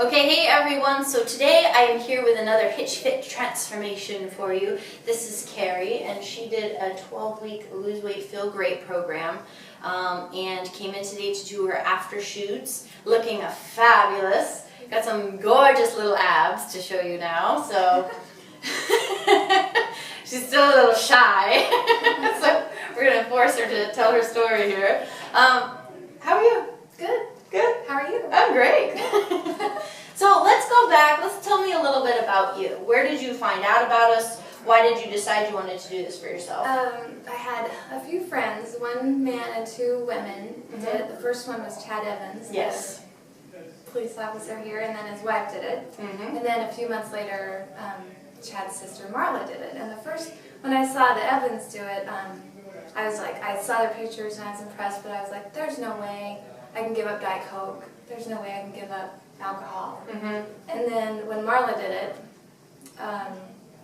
Okay, hey everyone, so today I am here with another Hitch Fit transformation for you. This is Kerri, and she did a 12-week Lose Weight Feel Great program and came in today to do her after shoots, looking fabulous. Got some gorgeous little abs to show you now, so she's still a little shy, so we're going to force her to tell her story here. How are you? Good. Good? How are you? I'm great. So let's go back. Let's tell me a little bit about you. Where did you find out about us? Why did you decide you wanted to do this for yourself? I had a few friends, one man and two women did it. The first one was Chad Evans, Yes. the police officer here, and then his wife did it. And then a few months later, Chad's sister Marla did it. And when I saw the Evans do it, I was like, I saw their pictures and I was impressed, but I was like, there's no way I can give up Diet Coke. There's no way I can give up alcohol. And then when Marla did it, I'm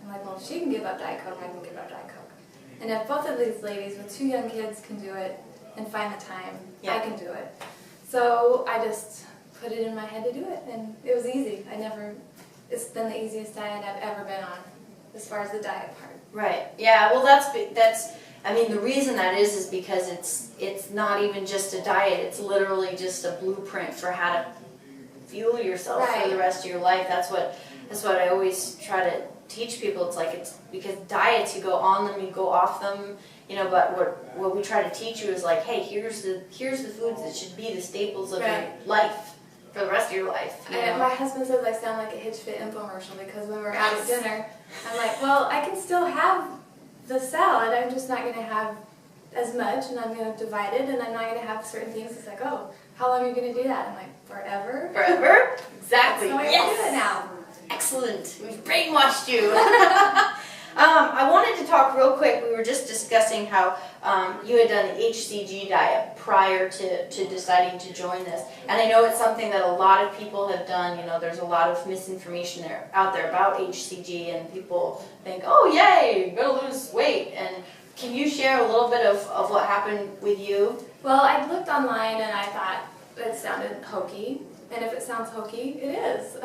like, well, if she can give up Diet Coke, I can give up Diet Coke. And if both of these ladies with two young kids can do it and find the time, I can do it. So I just put it in my head to do it, and it was easy. It's been the easiest diet I've ever been on, as far as the diet part. Right. Yeah. Well, that's. I mean, the reason that is because it's not even just a diet. It's literally just a blueprint for how to fuel yourself for the rest of your life. That's what I always try to teach people. It's because diets, you go on them, you go off them, but what we try to teach you is like, hey, here's the foods that should be the staples of your life for the rest of your life. And my husband says I sound like a Hitch Fit infomercial because when we're out at dinner, I'm like, well, I can still have the salad, I'm just not going to have as much, and I'm going to divide it, and I'm not going to have certain things. It's like, oh, how long are you going to do that? I'm like, forever? Forever? Exactly. That's the way I do it now. Excellent. We've brainwashed you. I wanted to talk real quick. We were just discussing how you had done the HCG diet prior to deciding to join this. And I know it's something that a lot of people have done. There's a lot of misinformation out there about HCG, and people think, oh, yay, you're going to lose weight. And can you share a little bit of what happened with you? Well, I looked online, and I thought it sounded hokey. And if it sounds hokey, it is.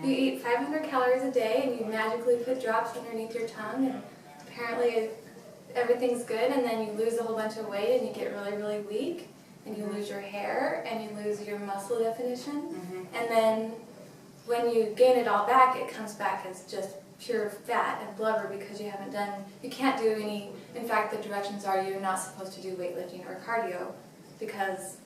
You eat 500 calories a day, and you magically put drops underneath your tongue, and apparently everything's good, and then you lose a whole bunch of weight, and you get really, really weak, and you lose your hair, and you lose your muscle definition, and then when you gain it all back, it comes back as just pure fat and blubber because you can't do any, in fact, the directions are you're not supposed to do weightlifting or cardio because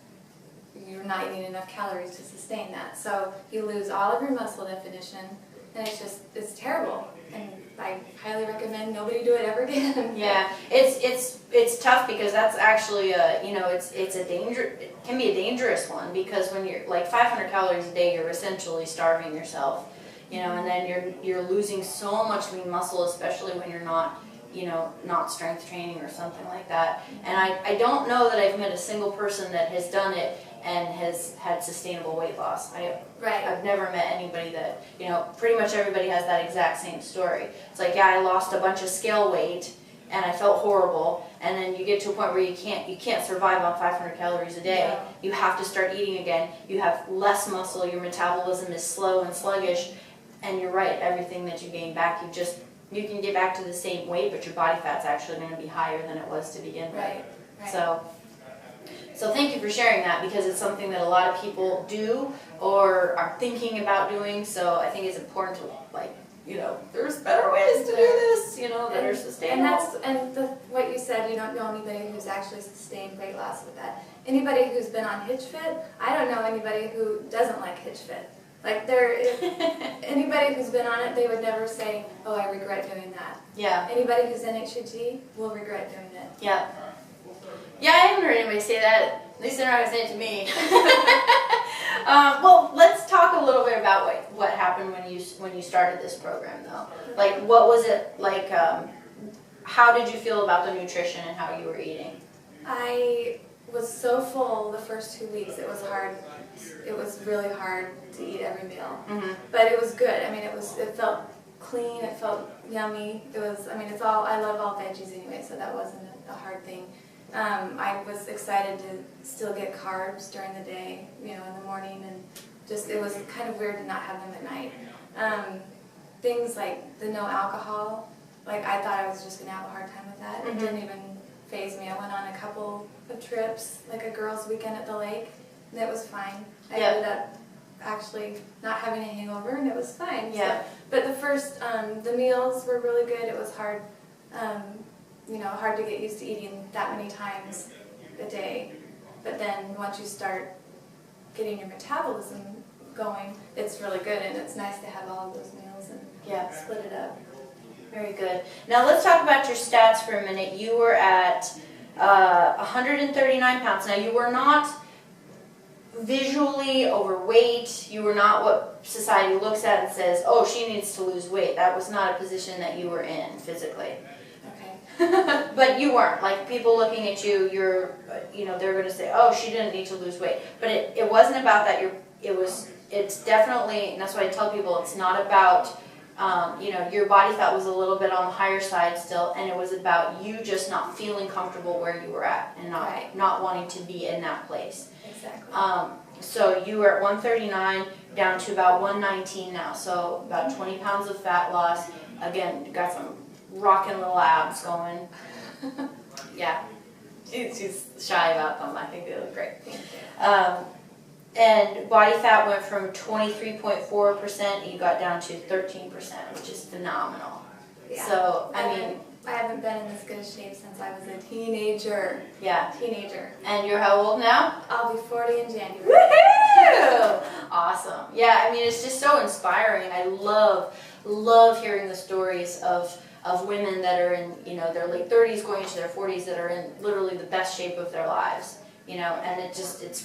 you're not eating enough calories to sustain that. So you lose all of your muscle definition, and it's terrible. And I highly recommend nobody do it ever again. Yeah, it's tough because that's actually it can be a dangerous one because when you're like 500 calories a day, you're essentially starving yourself, and then you're losing so much lean muscle, especially when you're not strength training or something like that. And I don't know that I've met a single person that has done it and has had sustainable weight loss. I've never met anybody that, pretty much everybody has that exact same story. It's like, yeah, I lost a bunch of scale weight and I felt horrible, and then you get to a point where you can't survive on 500 calories a day. Yeah. You have to start eating again. You have less muscle, your metabolism is slow and sluggish, and you're right, everything that you gain back, you can get back to the same weight, but your body fat's actually going to be higher than it was to begin with. Right. So thank you for sharing that, because it's something that a lot of people do or are thinking about doing. So I think it's important to there's better ways to do this, that are sustainable. What you said, you don't know anybody who's actually sustained weight loss with that. Anybody who's been on Hitch Fit, I don't know anybody who doesn't like Hitch Fit. Anybody who's been on it, they would never say, oh, I regret doing that. Yeah. Anybody who's in HCG will regret doing it. Yeah. Yeah, I haven't heard anybody say that. At least they're not going to say it to me. Well, let's talk a little bit about what happened when you started this program, though. Like, what was it like? How did you feel about the nutrition and how you were eating? I was so full the first 2 weeks. It was hard. It was really hard to eat every meal, but it was good. I mean, it felt clean. It felt yummy. I love all veggies anyway, so that wasn't a hard thing. I was excited to still get carbs during the day, in the morning, and just, it was kind of weird to not have them at night. Things like the no alcohol, like I thought I was just going to have a hard time with that. It didn't even faze me. I went on a couple of trips, like a girls' weekend at the lake, and it was fine. I ended up actually not having a hangover, and it was fine. Yeah. So, but the first, the meals were really good. It was hard, you know, hard to get used to eating that many times a day. But then once you start getting your metabolism going, it's really good, and it's nice to have all of those meals and split it up. Very good. Now let's talk about your stats for a minute. You were at 139 pounds. Now you were not visually overweight. You were not what society looks at and says, oh, she needs to lose weight. That was not a position that you were in physically. Okay. But you weren't. Like, people looking at you, you know, they're going to say, oh, she didn't need to lose weight. But it wasn't about that. It's definitely, and that's why I tell people, it's not about, you know, your body fat was a little bit on the higher side still, and it was about you just not feeling comfortable where you were at and not wanting to be in that place. Exactly. So you were at 139 down to about 119 now, so about 20 pounds of fat loss. Again, you got some rocking little abs going. Yeah, she's shy about them. I think they look great. And body fat went from 23.4%, you got down to 13%, which is phenomenal. Yeah. So, I mean, I haven't been in this good shape since I was a teenager. Yeah. Teenager. And you're how old now? I'll be 40 in January. Woohoo! Awesome. Yeah, I mean, it's just so inspiring. I love hearing the stories of women that are in, you know, their late 30s going into their 40s that are in literally the best shape of their lives. You know, and it's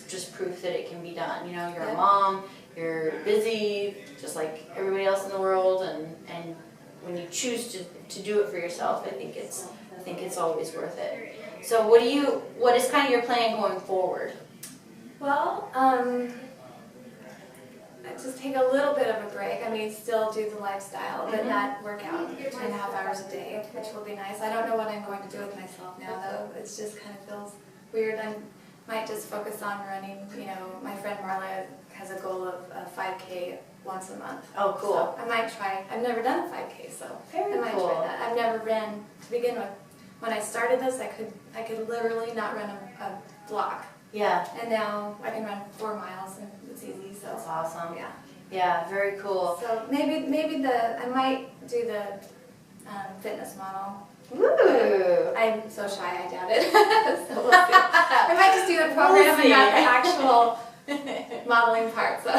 just proof that it can be done. You know, you're a mom, you're busy, just like everybody else in the world, and when you choose to do it for yourself, I think it's always worth it. So what is kind of your plan going forward? Well, I just take a little bit of a break. I mean, still do the lifestyle, but not work out 2.5 hours a day, which will be nice. I don't know what I'm going to do with myself now, though. It just kind of feels weird. I might just focus on running. You know, my friend Marla has a goal of a 5K once a month. Oh, cool. So I might try. I've never done a 5K, so I might try that. I've never ran, to begin with. When I started this, I could literally not run a block. Yeah. And now I can run 4 miles, and it's easy. So that's awesome. Yeah. Yeah, very cool. So maybe I might do the fitness model. Woo! I'm so shy, I doubt it. So we'll see. I might just do the program and not the actual modeling part. So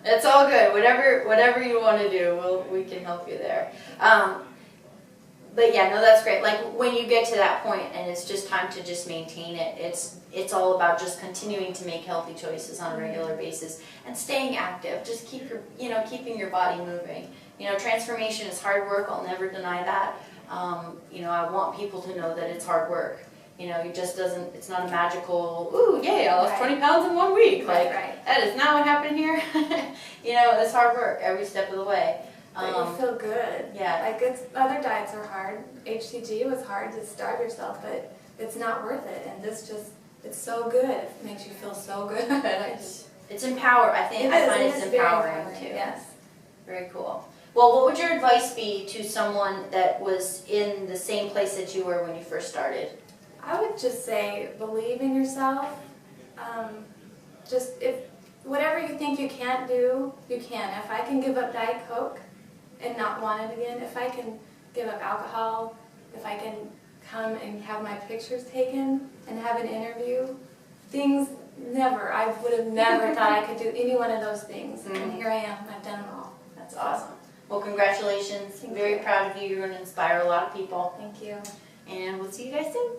it's all good. Whatever you want to do, we can help you there. But yeah, no, that's great. Like, when you get to that point and it's just time to just maintain it, it's all about just continuing to make healthy choices on a regular basis and staying active. Just keeping your body moving. You know, transformation is hard work. I'll never deny that. You know, I want people to know that it's hard work. You know, it's not a magical, ooh, yay, I lost 20 pounds in 1 week. Like, that is not what happened here. You know, it's hard work every step of the way. But you feel good. Yeah. Like, other diets are hard. HCG was hard to starve yourself, but it's not worth it. And this it's so good. It makes you feel so good. It's empowering. I find it's empowering too. Yes. Very cool. Well, what would your advice be to someone that was in the same place that you were when you first started? I would just say, believe in yourself. If whatever you think you can't do, you can. If I can give up Diet Coke and not want it again, if I can give up alcohol, if I can come and have my pictures taken and have an interview, I would have never thought I could do any one of those things. And here I am. I've done them all. That's awesome. Well, congratulations. I'm very proud of you. You're going to inspire a lot of people. Thank you. And we'll see you guys soon.